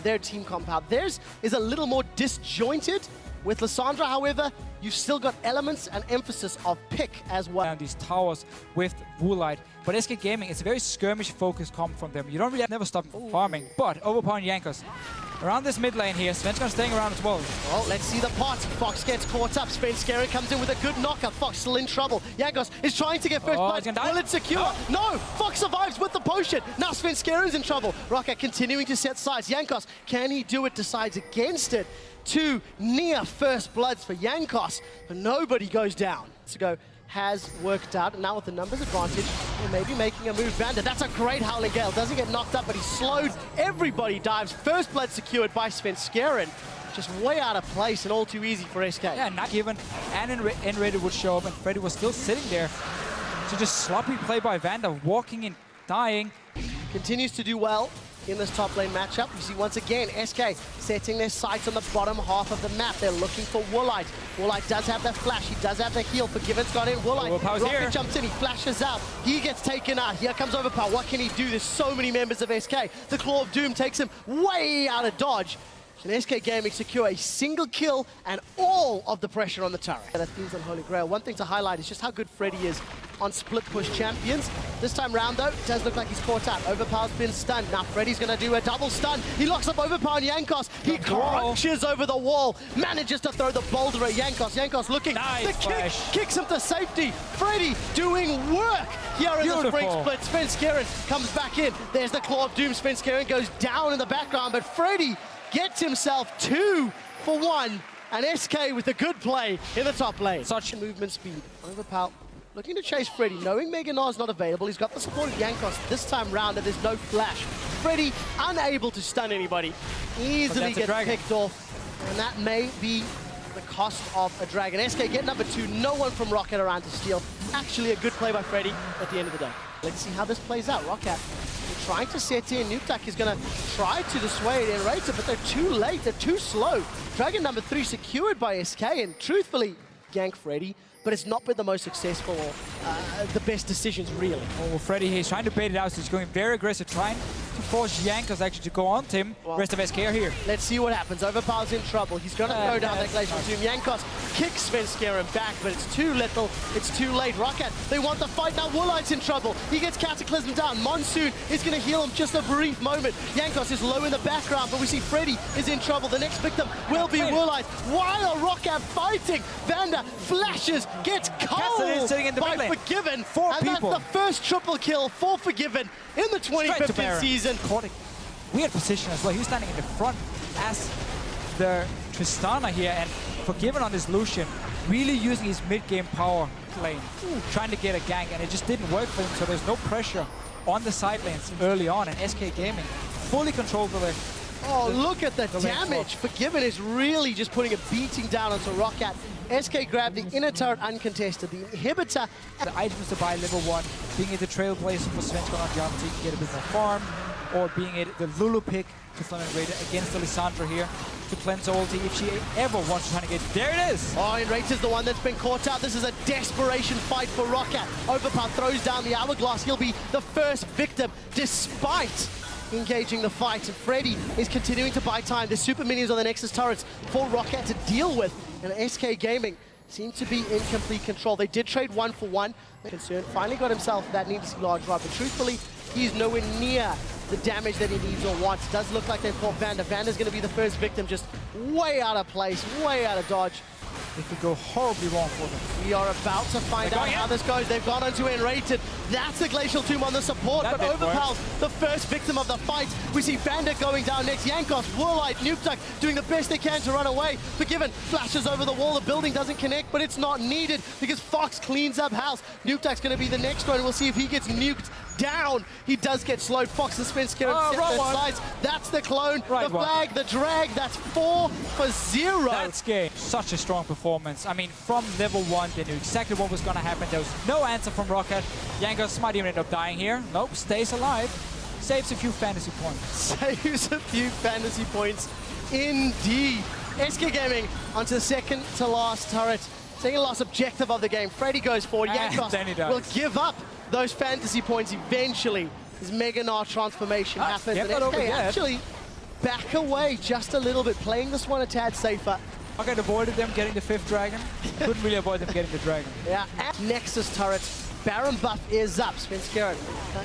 their team compound. Theirs is a little more disjointed. With Lissandra, however, you've still got elements and emphasis of pick as well. Down these towers with Woolite. But SK Gaming, it's a very skirmish-focused comp from them. You don't really never stop farming. But overpowering Jankos. Around this mid lane here, Svensson staying around as well. Well, let's see the pot. Fox gets caught up. Svenskeren comes in with a good knocker. Fox still in trouble. Jankos is trying to get first blood. Will it secure? No! Fox survives with the potion. Now Svenskeren's in trouble. Rocket continuing to set sides. Jankos, can he do it? Decides against it. 2 near first bloods for Jankos, but nobody goes down. To go has worked out, and now with the numbers advantage, we're maybe making a move. Vander, that's a great Howling Gale. Doesn't get knocked up, but he's slowed. Everybody dives. First blood secured by Svenskeren. Just way out of place and all too easy for SK. Yeah, not given. And Enrated would show up, and Freddy was still sitting there. So just sloppy play by Vander, walking in, dying. Continues to do well in this top lane matchup. You see once again SK setting their sights on the bottom half of the map. They're looking for Woolite. Woolite does have that flash. He does have the heal. Forgiven's got in. Woolite. Rocket jumps in. He flashes out. He gets taken out. Here comes Overpower. What can he do? There's so many members of SK. The Claw of Doom takes him way out of dodge. And SK Gaming secure a single kill and all of the pressure on the turret. That feels on Holy Grail. One thing to highlight is just how good Freddy is on split push champions. This time round though, it does look like he's caught out. Overpower's been stunned. Now Freddy's gonna do a double stun. He locks up Overpower and Jankos. He crunches over the wall. Manages to throw the boulder at Jankos. Jankos looking. Nice the kick kicks him to safety. Freddy doing work here in the spring split. Svenskeren comes back in. There's the Claw of Doom. Svenskeren goes down in the background, but Freddy gets himself 2 for 1, and SK with a good play in the top lane. Such movement speed. Overpower looking to chase Freddy, knowing Mega Nar's not available. He's got the support of Jankos this time round, and there's no flash. Freddy unable to stun anybody. Easily gets picked off, and that may be the cost of a dragon. SK get number 2, no one from Rocket around to steal. Actually a good play by Freddy at the end of the day. Let's see how this plays out. Rocket trying to set in. Nukeduck is going to try to dissuade Enrated, but they're too late, they're too slow. Dragon number 3 secured by SK, and truthfully, gank Freddy, but it's not been the most successful or the best decisions, really. Oh, Freddy, he's trying to bait it out, so he's going very aggressive, trying to force Jankos actually to go on to him. Well, rest of SK are here. Let's see what happens. Overpower's in trouble. He's going to go down that Glacial Tomb. Jankos kicks Svenskeren back, but it's too little. It's too late. Rocket, they want the fight now. Woolite's in trouble. He gets Cataclysm down. Monsoon is going to heal him just a brief moment. Jankos is low in the background, but we see Freddy is in trouble. The next victim will be Woolite. While Rocket fighting, Vander flashes, gets cold by Forgiven. And that's the first triple kill for Forgiven in the 2015 season. Weird position as well. He was standing in the front as the Tristana here, and Forgiven on this Lucian, really using his mid-game power lane, trying to get a gank, and it just didn't work for him, so there's no pressure on the side lanes early on, and SK Gaming fully controlled the Oh, look at the damage. Forgiven is really just putting a beating down onto Rocket. SK grabbed the inner turret uncontested, the inhibitor. The items to buy level 1, being it the Trailblazer for Svensson on jump to get a bit more farm, or being it the Lulu pick to Flame Raider against the Lissandra here to cleanse her ulti if she ever wants to try to get. There it is! Oh, Enrated is the one that's been caught out. This is a desperation fight for Rocket. Overpower throws down the Hourglass. He'll be the first victim despite engaging the fight, and Freddy is continuing to buy time. The super minions on the Nexus turrets for Rocket to deal with, and SK Gaming seem to be in complete control. They did trade 1 for 1. Concern finally got himself that needlessly large drive, but truthfully, he's nowhere near the damage that he needs or wants. It does look like they've caught Vander. Vander's going to be the first victim, just way out of place, way out of dodge. It could go horribly wrong for them. We are about to find out how this goes. They've gone onto Enrated. That's the Glacial Tomb on the support, but Overpower's the first victim of the fight. We see Vander going down next. Jankos, Woolite, Nukeduck doing the best they can to run away. Forgiven flashes over the wall. The building doesn't connect, but it's not needed because Fox cleans up house. Nukeduck's going to be the next one. We'll see if he gets nuked down. He does get slowed. Fox and Svenskeren set their sides. That's the clone, the flag, the drag. That's 4 for 0. That's game. Such a strong performance. I mean, from level 1, they knew exactly what was going to happen. There was no answer from Rocket. Jankos might even end up dying here. Nope, stays alive. Saves a few fantasy points. Saves a few fantasy points, indeed. SK Gaming onto the second to last turret. Second last objective of the game. Freddy goes forward. Jankos will give up those fantasy points eventually. His Mega Gnar transformation happens. And SK actually back away just a little bit, playing this one a tad safer. Rocket avoided them getting the 5th dragon. Couldn't really avoid them getting the dragon. Yeah, at Nexus turrets, Baron buff is up. Svenskeren,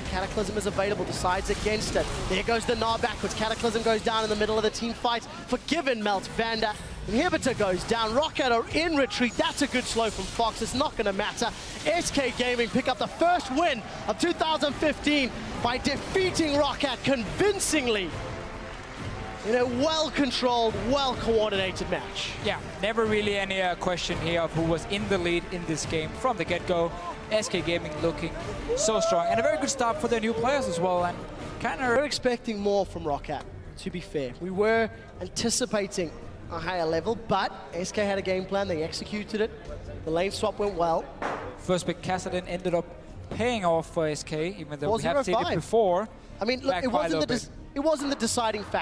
Cataclysm is available, decides against it. There goes the gnaw backwards. Cataclysm goes down in the middle of the team fight. Forgiven melts Vanda. Inhibitor goes down. Rocket are in retreat. That's a good slow from Fox. It's not going to matter. SK Gaming pick up the first win of 2015 by defeating Rocket convincingly in a well-controlled, well-coordinated match. Yeah, never really any question here of who was in the lead in this game from the get-go. SK Gaming looking so strong, and a very good start for their new players as well. And kind of we're expecting more from Rocket, to be fair. We were anticipating a higher level, but SK had a game plan, they executed it. The lane swap went well. First pick Kassadin ended up paying off for SK, even though we have seen it before. I mean, look, it wasn't the deciding factor.